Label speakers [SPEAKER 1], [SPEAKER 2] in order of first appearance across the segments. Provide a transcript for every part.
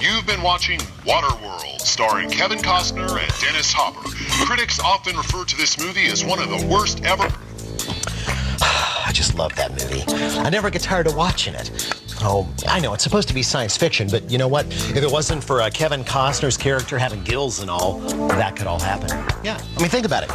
[SPEAKER 1] You've been watching Waterworld, starring Kevin Costner and Dennis Hopper. Critics often refer to this movie as one of the worst ever.
[SPEAKER 2] I just love that movie. I never get tired of watching it. Oh, I know, it's supposed to be science fiction, but you know what? If it wasn't for Kevin Costner's character having gills and all, that could all happen. Yeah, I mean, think about it.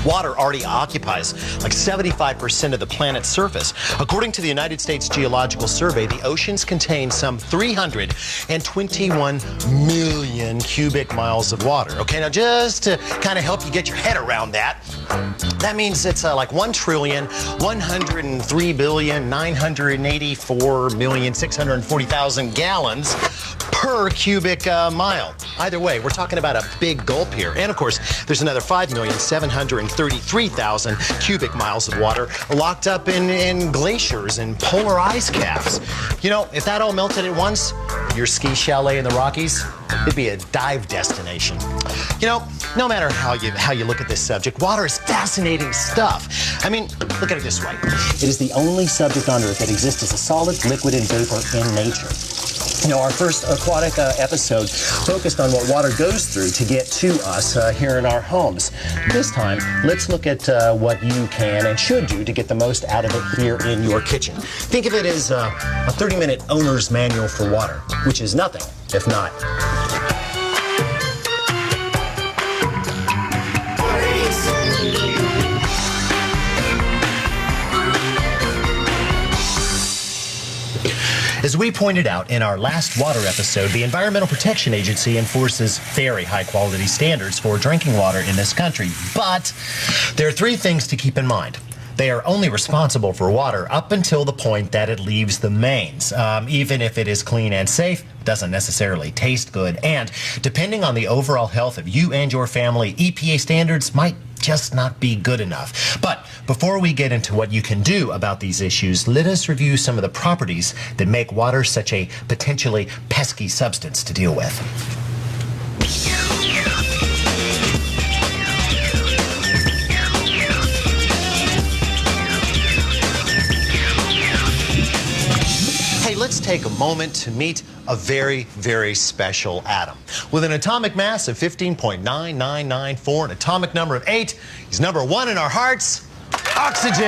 [SPEAKER 2] Water already occupies like 75% of the planet's surface. According to the United States Geological Survey, the oceans contain some 321 million cubic miles of water. Okay, now just to kind of help you get your head around that, that means it's like 1,103,984,640,000 gallons per cubic mile. Either way, we're talking about a big gulp here. And of course, there's another 5,733,000 cubic miles of water locked up in glaciers and polar ice caps. You know, if that all melted at once, your ski chalet in the Rockies, it'd be a dive destination. You know, no matter how you look at this subject, water is fascinating stuff. I mean, look at it this way. It is the only subject on Earth that exists as a solid, liquid, and vapor in nature. You know, our first aquatic episode focused on what water goes through to get to us here in our homes. This time, let's look at what you can and should do to get the most out of it here in your kitchen. Think of it as a 30-minute owner's manual for water, which is nothing if not. As we pointed out in our last water episode, the Environmental Protection Agency enforces very high-quality standards for drinking water in this country. But there are three things to keep in mind. They are only responsible for water up until the point that it leaves the mains. Even if it is clean and safe, it doesn't necessarily taste good. And depending on the overall health of you and your family, EPA standards might just not be good enough. But before we get into what you can do about these issues, let us review some of the properties that make water such a potentially pesky substance to deal with. Let's take a moment to meet a very, very special atom. With an atomic mass of 15.9994, an atomic number of 8, he's number 1 in our hearts, oxygen.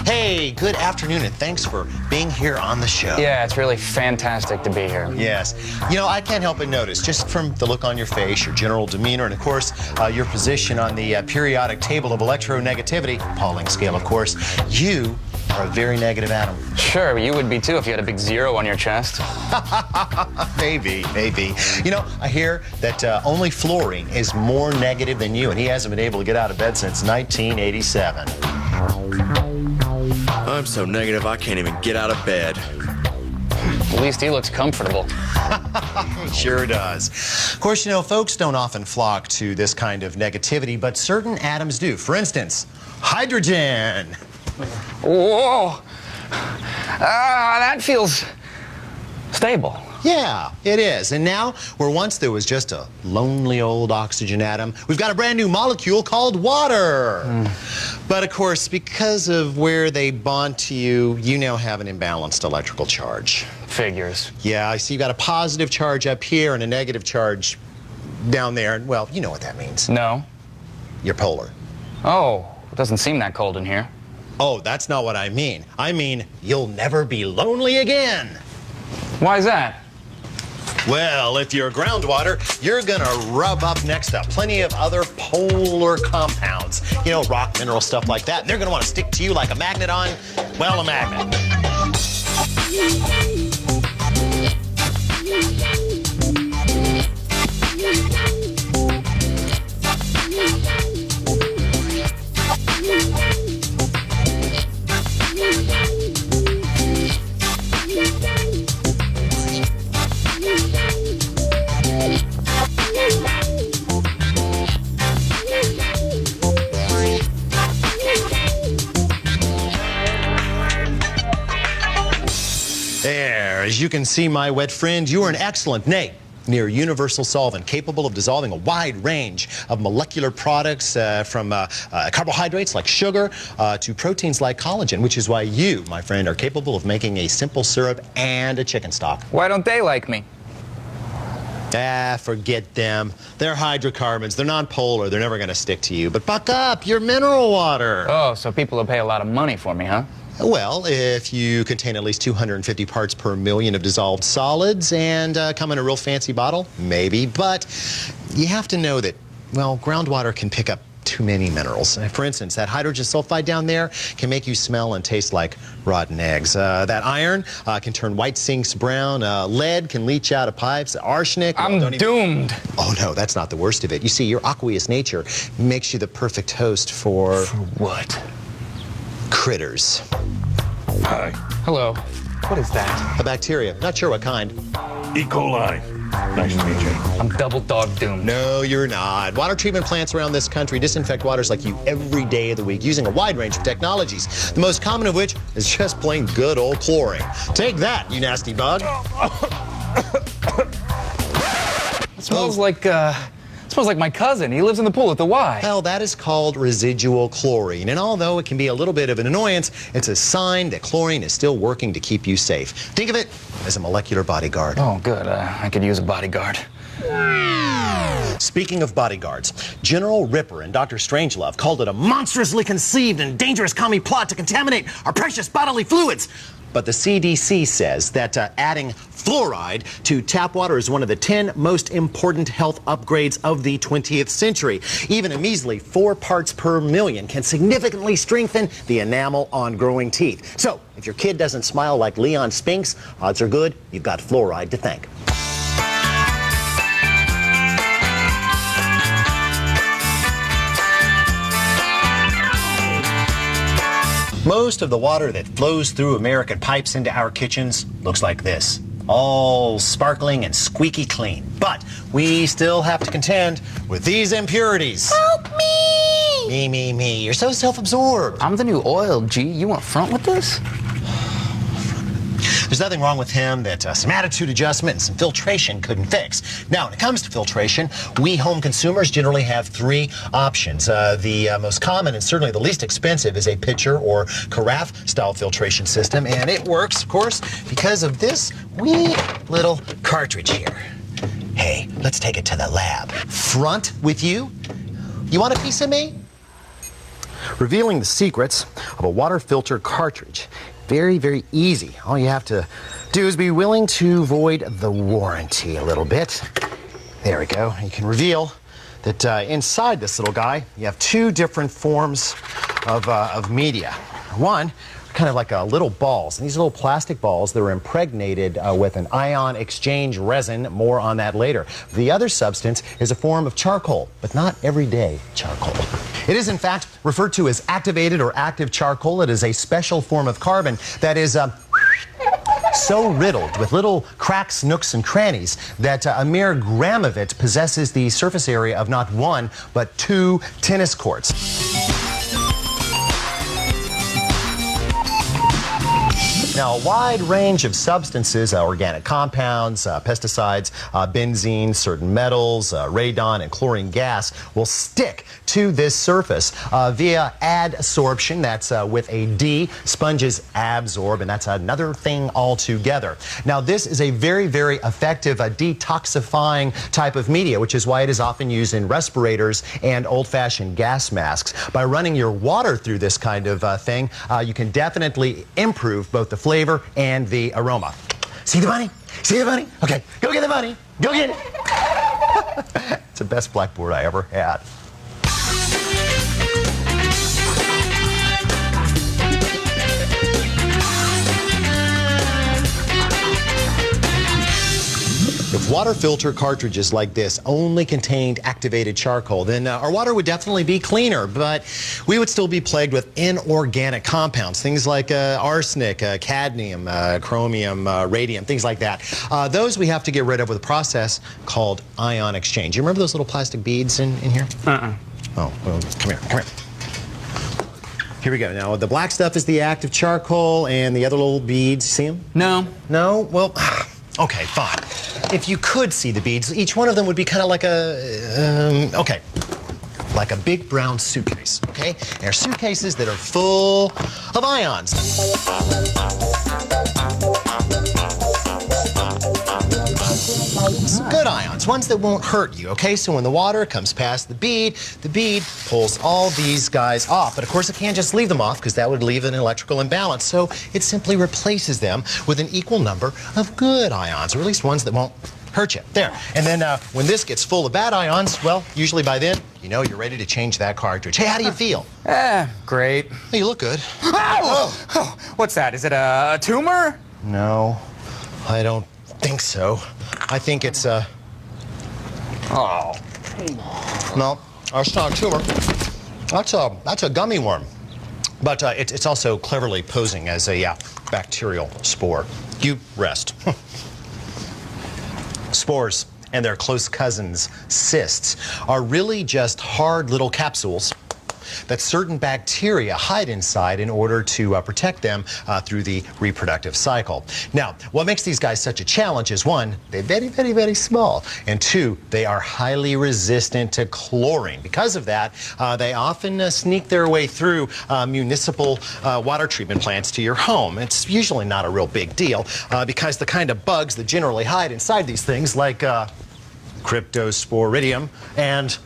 [SPEAKER 2] Hey, good afternoon, and thanks for being here on the show.
[SPEAKER 3] Yeah, it's really fantastic to be here.
[SPEAKER 2] Yes. You know, I can't help but notice, just from the look on your face, your general demeanor, and of course, your position on the periodic table of electronegativity, Pauling scale, of course, you are a very negative atom.
[SPEAKER 3] Sure, but you would be too if you had a big 0 on your chest.
[SPEAKER 2] Maybe. You know, I hear that only fluorine is more negative than you, and he hasn't been able to get out of bed since 1987.
[SPEAKER 4] I'm so negative I can't even get out of bed.
[SPEAKER 3] At least he looks comfortable.
[SPEAKER 2] He sure does. Of course, you know, folks don't often flock to this kind of negativity, but certain atoms do. For instance, hydrogen.
[SPEAKER 3] Whoa! That feels stable.
[SPEAKER 2] Yeah, it is. And now, where once there was just a lonely old oxygen atom, we've got a brand new molecule called water. But of course, because of where they bond to you, you now have an imbalanced electrical charge.
[SPEAKER 3] Figures.
[SPEAKER 2] Yeah, I see you've got a positive charge up here and a negative charge down there. Well, you know what that means.
[SPEAKER 3] No.
[SPEAKER 2] You're polar.
[SPEAKER 3] Oh, it doesn't seem that cold in here.
[SPEAKER 2] Oh, that's not what I mean. I mean, you'll never be lonely again.
[SPEAKER 3] Why is that?
[SPEAKER 2] Well, if you're groundwater, you're gonna rub up next to plenty of other polar compounds. You know, rock, mineral, stuff like that. And they're gonna wanna stick to you like a magnet on, well, a magnet. There, as you can see, my wet friend, you are an excellent, nay, near universal solvent, capable of dissolving a wide range of molecular products from carbohydrates like sugar to proteins like collagen, which is why you, my friend, are capable of making a simple syrup and a chicken stock.
[SPEAKER 3] Why don't they like me?
[SPEAKER 2] Ah, forget them. They're hydrocarbons. They're non-polar. They're never going to stick to you. But buck up, you're mineral water.
[SPEAKER 3] Oh, so people will pay a lot of money for me, huh?
[SPEAKER 2] Well, if you contain at least 250 parts per million of dissolved solids and come in a real fancy bottle, maybe. But you have to know that, well, groundwater can pick up too many minerals. For instance, that hydrogen sulfide down there can make you smell and taste like rotten eggs. That iron can turn white sinks brown. Lead can leach out of pipes. Arsenic...
[SPEAKER 3] I'm doomed.
[SPEAKER 2] Oh, no, that's not the worst of it. You see, your aqueous nature makes you the perfect host for...
[SPEAKER 3] For what?
[SPEAKER 2] Critters.
[SPEAKER 5] Hi,
[SPEAKER 3] Hello. What is that?
[SPEAKER 2] A bacteria. Not sure what kind.
[SPEAKER 5] E. coli. Nice to meet you.
[SPEAKER 3] I'm double dog doomed.
[SPEAKER 2] No, you're not. Water treatment plants around this country disinfect waters like you every day of the week using a wide range of technologies, the most common of which is just plain good old chlorine. Take that, you nasty bug.
[SPEAKER 3] It smells like my cousin. He lives in the pool at the Y.
[SPEAKER 2] Well, that is called residual chlorine, and although it can be a little bit of an annoyance, it's a sign that chlorine is still working to keep you safe. Think of it as a molecular bodyguard.
[SPEAKER 3] Oh, good. I could use a bodyguard.
[SPEAKER 2] Speaking of bodyguards, General Ripper and Dr. Strangelove called it a monstrously conceived and dangerous commie plot to contaminate our precious bodily fluids. But the CDC says that adding fluoride to tap water is one of the 10 most important health upgrades of the 20th century. Even a measly 4 parts per million can significantly strengthen the enamel on growing teeth. So, if your kid doesn't smile like Leon Spinks, odds are good you've got fluoride to thank. Most of the water that flows through American pipes into our kitchens looks like this. All sparkling and squeaky clean. But we still have to contend with these impurities.
[SPEAKER 6] Help me!
[SPEAKER 2] Me. You're so self-absorbed.
[SPEAKER 3] I'm the new oil, G. You want front with this?
[SPEAKER 2] There's nothing wrong with him that some attitude adjustment and some filtration couldn't fix. Now, when it comes to filtration, we home consumers generally have 3 options. The most common and certainly the least expensive is a pitcher or carafe style filtration system, and it works, of course, because of this wee little cartridge here. Hey, let's take it to the lab. Front with you? You want a piece of me? Revealing the secrets of a water filter cartridge. Very, very easy. All you have to do is be willing to void the warranty a little bit. There we go. You can reveal that inside this little guy, you have 2 different forms of media. One, kind of like little balls. And these little plastic balls that are impregnated with an ion exchange resin. More on that later. The other substance is a form of charcoal, but not everyday charcoal. It is, in fact, referred to as activated or active charcoal. It is a special form of carbon that is so riddled with little cracks, nooks, and crannies that a mere gram of it possesses the surface area of not 1, but 2 tennis courts. Now, a wide range of substances, organic compounds, pesticides, benzene, certain metals, radon, and chlorine gas will stick to this surface via adsorption. That's with a D. Sponges absorb, and that's another thing altogether. Now, this is a very, very effective detoxifying type of media, which is why it is often used in respirators and old-fashioned gas masks. By running your water through this kind of thing, you can definitely improve both the flavor and the aroma. See the bunny? See the bunny? Okay, go get the bunny. Go get it. It's the best blackboard I ever had. If water filter cartridges like this only contained activated charcoal, then our water would definitely be cleaner, but we would still be plagued with inorganic compounds, things like arsenic, cadmium, chromium, radium, things like that. Those we have to get rid of with a process called ion exchange. You remember those little plastic beads in here? Oh, well, come here. Here we go. Now, the black stuff is the active charcoal, and the other little beads, see them?
[SPEAKER 3] No.
[SPEAKER 2] No? Well, Okay, fine. If you could see the beads, each one of them would be kind of like okay, like a big brown suitcase, okay? They're suitcases that are full of ions. Some good ions, ones that won't hurt you, okay? So when the water comes past the bead pulls all these guys off. But of course, it can't just leave them off because that would leave an electrical imbalance. So it simply replaces them with an equal number of good ions, or at least ones that won't hurt you. There. And then when this gets full of bad ions, well, usually by then, you know you're ready to change that cartridge. Hey, how do you feel?
[SPEAKER 3] Great.
[SPEAKER 2] Hey, you look good.
[SPEAKER 3] Oh, what's that? Is it a tumor?
[SPEAKER 2] No, I don't think so. I think it's a...
[SPEAKER 3] Oh.
[SPEAKER 2] No, that's not a tumor. That's a gummy worm. But it's also cleverly posing as a bacterial spore. You rest. Spores and their close cousins, cysts, are really just hard little capsules that certain bacteria hide inside in order to protect them through the reproductive cycle. Now, what makes these guys such a challenge is, one, they're very, very, very small, and two, they are highly resistant to chlorine. Because of that, they often sneak their way through municipal water treatment plants to your home. It's usually not a real big deal because the kind of bugs that generally hide inside these things, like Cryptosporidium and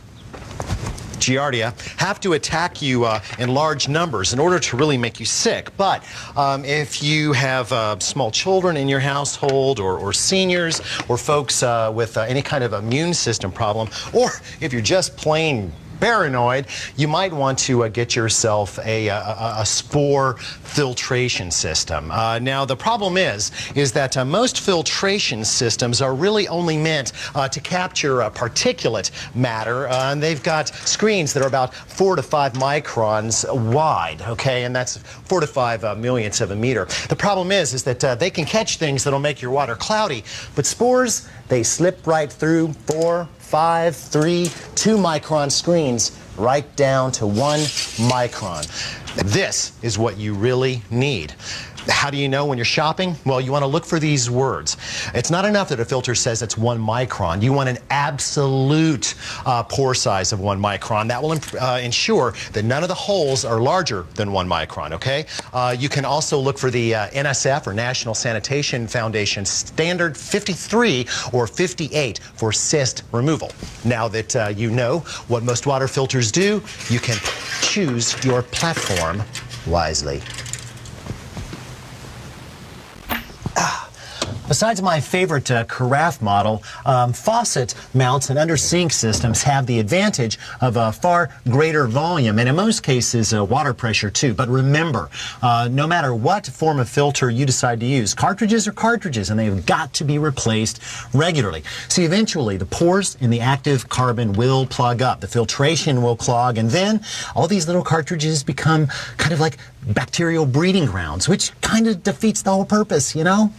[SPEAKER 2] Giardia, have to attack you in large numbers in order to really make you sick. But if you have small children in your household, or seniors, or folks with any kind of immune system problem, or if you're just plain paranoid, you might want to get yourself a spore filtration system. Now, the problem is that most filtration systems are really only meant to capture particulate matter, and they've got screens that are about 4 to 5 microns wide, okay, and that's 4 to 5 millionths of a meter. The problem is that they can catch things that'll make your water cloudy, but spores, they slip right through 4, 5, 3, 2 micron screens right down to 1 micron. This is what you really need. How do you know when you're shopping? Well, you want to look for these words. It's not enough that a filter says it's 1 micron. You want an absolute pore size of 1 micron. That will ensure that none of the holes are larger than 1 micron, okay? You can also look for the NSF, or National Sanitation Foundation, standard 53 or 58 for cyst removal. Now that you know what most water filters do, you can choose your platform wisely. Besides my favorite carafe model, faucet mounts and under sink systems have the advantage of a far greater volume, and in most cases water pressure too. But remember, no matter what form of filter you decide to use, cartridges are cartridges, and they've got to be replaced regularly. See, eventually the pores in the active carbon will plug up, the filtration will clog, and then all these little cartridges become kind of like bacterial breeding grounds, which kind of defeats the whole purpose, you know?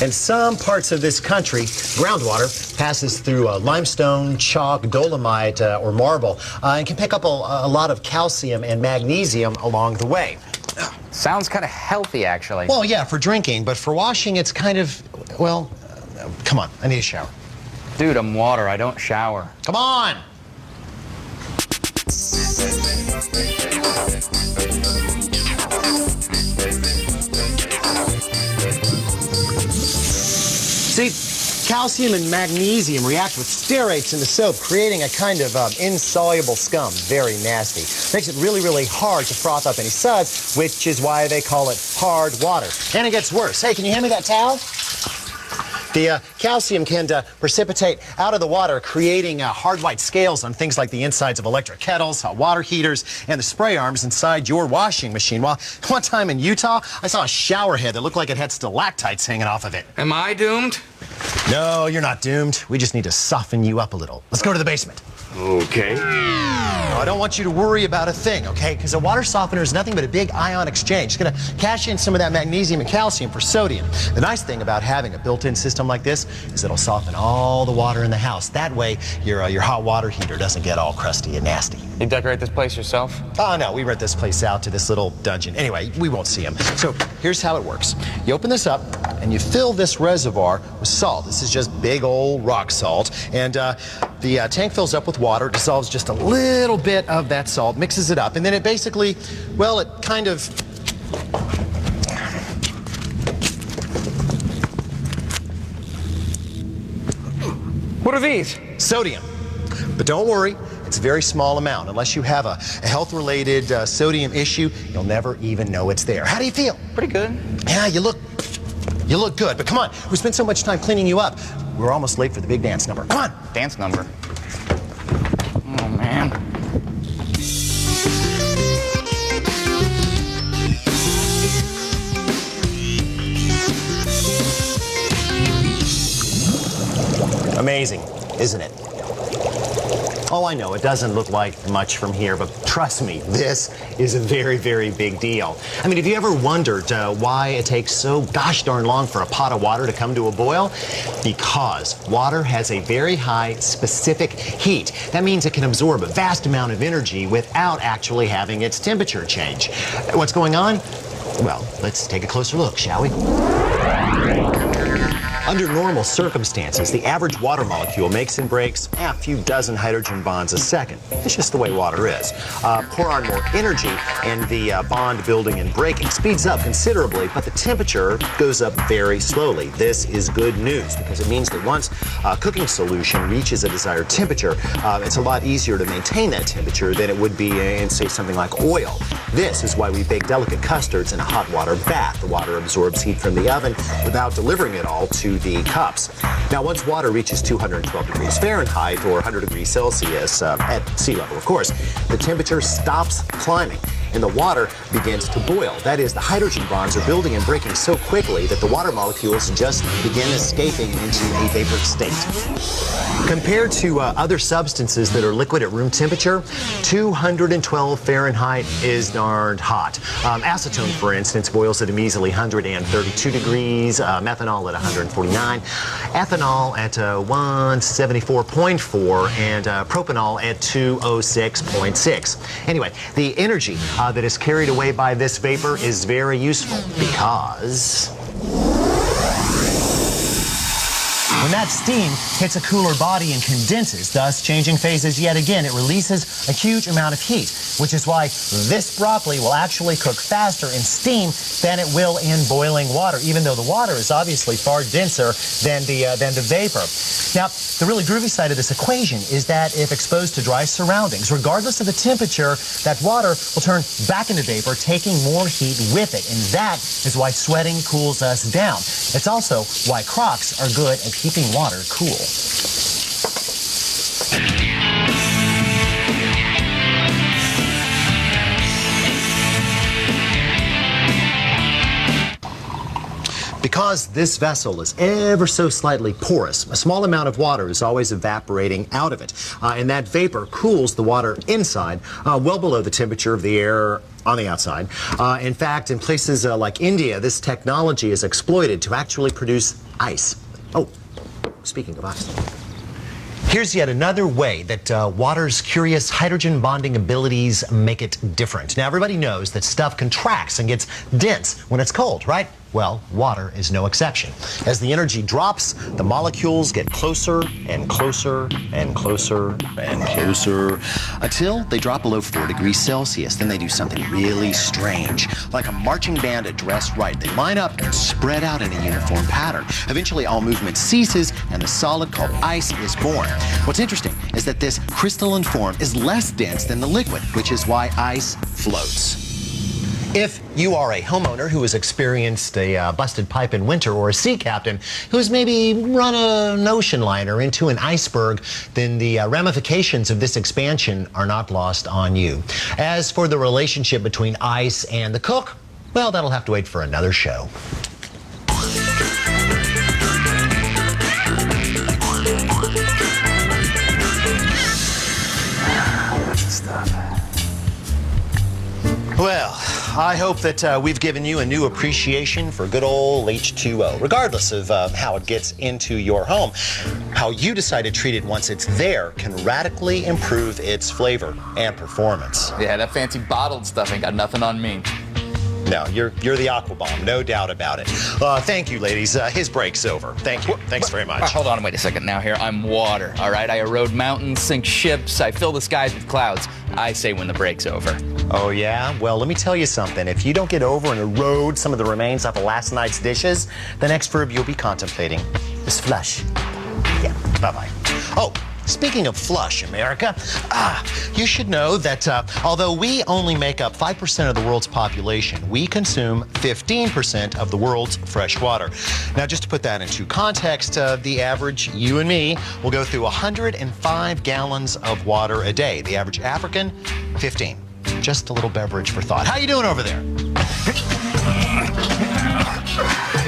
[SPEAKER 2] In some parts of this country, groundwater passes through limestone, chalk, dolomite, or marble, and can pick up a lot of calcium and magnesium along the way.
[SPEAKER 3] Sounds kind of healthy, actually.
[SPEAKER 2] Well, yeah, for drinking, but for washing, it's kind of, well, come on, I need a shower.
[SPEAKER 3] Dude, I'm water. I don't shower.
[SPEAKER 2] Come on! See, calcium and magnesium react with stearates in the soap, creating a kind of insoluble scum. Very nasty. Makes it really, really hard to froth up any suds, which is why they call it hard water. And it gets worse. Hey, can you hand me that towel? The calcium can precipitate out of the water, creating hard white scales on things like the insides of electric kettles, hot water heaters, and the spray arms inside your washing machine. Well, one time in Utah, I saw a shower head that looked like it had stalactites hanging off of it.
[SPEAKER 3] Am I doomed?
[SPEAKER 2] No, you're not doomed. We just need to soften you up a little. Let's go to the basement.
[SPEAKER 5] Okay.
[SPEAKER 2] Now, I don't want you to worry about a thing, okay? Because a water softener is nothing but a big ion exchange. It's going to cash in some of that magnesium and calcium for sodium. The nice thing about having a built-in system like this is it'll soften all the water in the house. That way, your hot water heater doesn't get all crusty and nasty.
[SPEAKER 3] You decorate this place yourself?
[SPEAKER 2] Oh, no, we rent this place out to this little dungeon. Anyway, we won't see them. So here's how it works. You open this up, and you fill this reservoir with salt. This is just big old rock salt. And the tank fills up with water, dissolves just a little bit of that salt, mixes it up, and then it basically, well, it kind of...
[SPEAKER 3] What are these?
[SPEAKER 2] Sodium. But don't worry, it's a very small amount. Unless you have a health-related sodium issue, you'll never even know it's there. How do you feel?
[SPEAKER 3] Pretty good.
[SPEAKER 2] Yeah, you look good. But come on, we spent so much time cleaning you up. We're almost late for the big dance number. Come on.
[SPEAKER 3] Dance number. Oh, man.
[SPEAKER 2] Amazing, isn't it? Oh, I know, it doesn't look like much from here, but trust me, this is a very, very big deal. I mean, have you ever wondered why it takes so gosh darn long for a pot of water to come to a boil? Because water has a very high specific heat. That means it can absorb a vast amount of energy without actually having its temperature change. What's going on? Well, let's take a closer look, shall we? Under normal circumstances, the average water molecule makes and breaks a few dozen hydrogen bonds a second. It's just the way water is. Pour on more energy, and the bond building and breaking speeds up considerably, but the temperature goes up very slowly. This is good news because it means that once a cooking solution reaches a desired temperature, it's a lot easier to maintain that temperature than it would be in, say, something like oil. This is why we bake delicate custards in a hot water bath. The water absorbs heat from the oven without delivering it all to the cups. Now, once water reaches 212 degrees Fahrenheit or 100 degrees Celsius at sea level, of course, the temperature stops climbing and the water begins to boil. That is, the hydrogen bonds are building and breaking so quickly that the water molecules just begin escaping into a vapor state. Compared to other substances that are liquid at room temperature, 212 Fahrenheit is darned hot. Acetone, for instance, boils at a measly 132 degrees, methanol at 149, ethanol at 174.4, and propanol at 206.6. Anyway, the energy that is carried away by this vapor is very useful because when that steam hits a cooler body and condenses, thus changing phases yet again, it releases a huge amount of heat, which is why this broccoli will actually cook faster in steam than it will in boiling water, even though the water is obviously far denser than the vapor. Now, the really groovy side of this equation is that if exposed to dry surroundings, regardless of the temperature, that water will turn back into vapor, taking more heat with it. And that is why sweating cools us down. It's also why Crocs are good at keeping water cool. Because this vessel is ever so slightly porous, a small amount of water is always evaporating out of it. And that vapor cools the water inside well below the temperature of the air on the outside. In fact, in places like India, this technology is exploited to actually produce ice. Oh, speaking of ice. Here's yet another way that water's curious hydrogen bonding abilities make it different. Now, everybody knows that stuff contracts and gets dense when it's cold, right? Well, water is no exception. As the energy drops, the molecules get closer and closer and closer and closer until they drop below 4 degrees Celsius. Then they do something really strange. Like a marching band at dressed right, they line up and spread out in a uniform pattern. Eventually, all movement ceases and the solid called ice is born. What's interesting is that this crystalline form is less dense than the liquid, which is why ice floats. If you are a homeowner who has experienced a busted pipe in winter, or a sea captain who's maybe run an ocean liner into an iceberg, then the ramifications of this expansion are not lost on you. As for the relationship between ice and the cook, well, that'll have to wait for another show.
[SPEAKER 3] Stuff.
[SPEAKER 2] Well, I hope that we've given you a new appreciation for good old H2O, regardless of how it gets into your home. How you decide to treat it once it's there can radically improve its flavor and performance.
[SPEAKER 3] Yeah, that fancy bottled stuff ain't got nothing on me.
[SPEAKER 2] No, you're the Aqua Bomb, no doubt about it. Thank you, ladies. His break's over. Thank you. Thanks very much.
[SPEAKER 3] Hold on, wait a second. Now here, I'm water, all right? I erode mountains, sink ships, I fill the skies with clouds. I say when the break's over.
[SPEAKER 2] Oh, yeah? Well, let me tell you something. If you don't get over and erode some of the remains off of last night's dishes, the next verb you'll be contemplating is flush. Yeah, bye-bye. Oh, speaking of flush, America, you should know that although we only make up 5% of the world's population, we consume 15% of the world's fresh water. Now, just to put that into context, the average, you and me, will go through 105 gallons of water a day. The average African, 15. Just a little beverage for thought. How you doing over there?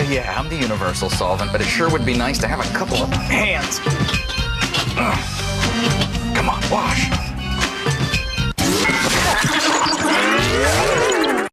[SPEAKER 3] Yeah, I'm the universal solvent, but it sure would be nice to have a couple of hands. Come on, wash.